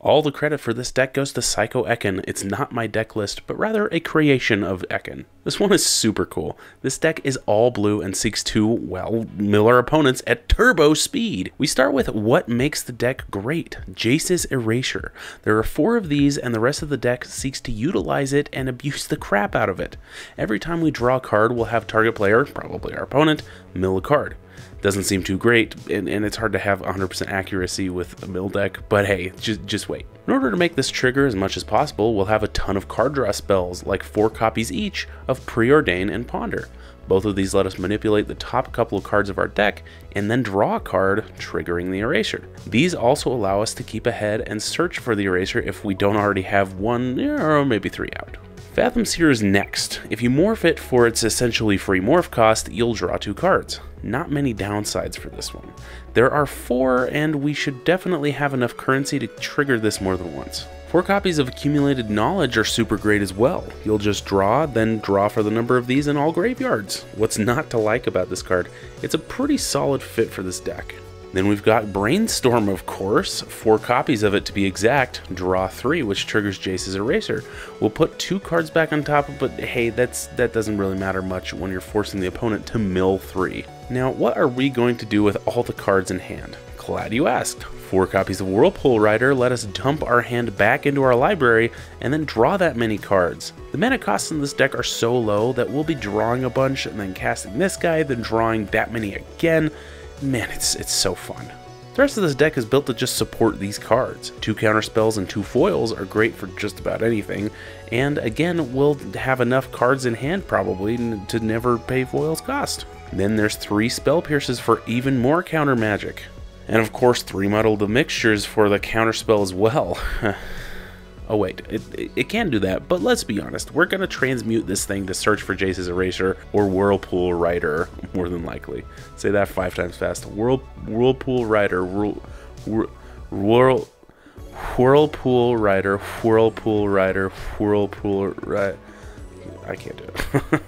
All the credit for this deck goes to Psycho Ekan. It's not my deck list, but rather a creation of Ekan. This one is super cool. This deck is all blue and seeks to, well, mill our opponents at turbo speed. We start with what makes the deck great, Jace's Erasure. There are 4 of these, and the rest of the deck seeks to utilize it and abuse the crap out of it. Every time we draw a card, we'll have target player, probably our opponent, mill a card. Doesn't seem too great, and it's hard to have 100% accuracy with a mill deck, but hey, just wait. In order to make this trigger as much as possible, we'll have a ton of card draw spells, like 4 copies each of Preordain and Ponder. Both of these let us manipulate the top couple of cards of our deck, and then draw a card, triggering the erasure. These also allow us to keep ahead and search for the erasure if we don't already have 1 or maybe 3 out. Fathom Seer is next. If you morph it for its essentially free morph cost, you'll draw 2 cards. Not many downsides for this one. There are 4, and we should definitely have enough currency to trigger this more than once. 4 copies of Accumulated Knowledge are super great as well. You'll just draw, then draw for the number of these in all graveyards. What's not to like about this card? It's a pretty solid fit for this deck. Then we've got Brainstorm, of course, 4 copies of it to be exact, draw 3, which triggers Jace's Eraser. We'll put 2 cards back on top, but hey, that doesn't really matter much when you're forcing the opponent to mill 3. Now, what are we going to do with all the cards in hand? Glad you asked. 4 copies of Whirlpool Rider let us dump our hand back into our library and then draw that many cards. The mana costs in this deck are so low that we'll be drawing a bunch and then casting this guy, then drawing that many again. Man, it's so fun. The rest of this deck is built to just support these cards. 2 counterspells and 2 foils are great for just about anything, and again, we'll have enough cards in hand probably to never pay foils cost. Then there's 3 spell pierces for even more counter magic. And of course 3 muddled mixtures for the counterspell as well. Oh wait, it can do that, but let's be honest, we're gonna transmute this thing to search for Jace's Erasure or Whirlpool Rider, more than likely. Say that 5 times fast. Whirlpool Rider, Whirlpool Rider, Whirlpool Rider, Whirlpool Rider. I can't do it.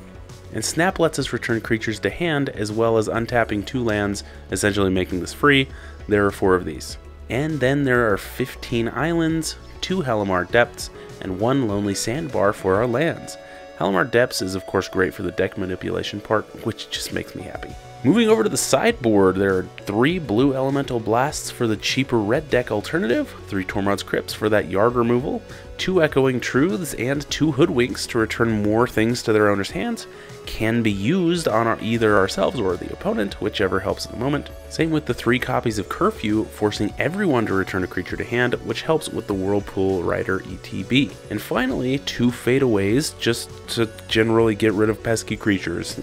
And Snap lets us return creatures to hand, as well as untapping 2 lands, essentially making this free. There are 4 of these. And then there are 15 islands, 2 Halimar Depths, and 1 Lonely Sandbar for our lands. Halimar Depths is of course great for the deck manipulation part, which just makes me happy. Moving over to the sideboard, there are 3 Blue Elemental Blasts for the cheaper red deck alternative, 3 Tormod's Crypts for that yard removal, 2 Echoing Truths, and 2 Hoodwinks to return more things to their owner's hands. Can be used on either ourselves or the opponent, whichever helps at the moment. Same with the 3 copies of Curfew, forcing everyone to return a creature to hand, which helps with the Whirlpool Rider ETB. And finally, 2 Fadeaways, just to generally get rid of pesky creatures.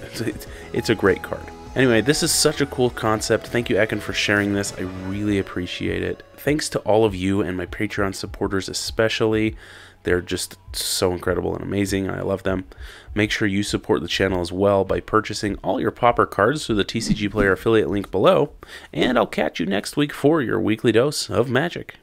It's a great card. Anyway, this is such a cool concept. Thank you, Ekan, for sharing this. I really appreciate it. Thanks to all of you and my Patreon supporters especially. They're just so incredible and amazing. I love them. Make sure you support the channel as well by purchasing all your Pauper cards through the TCGplayer affiliate link below. And I'll catch you next week for your weekly dose of magic.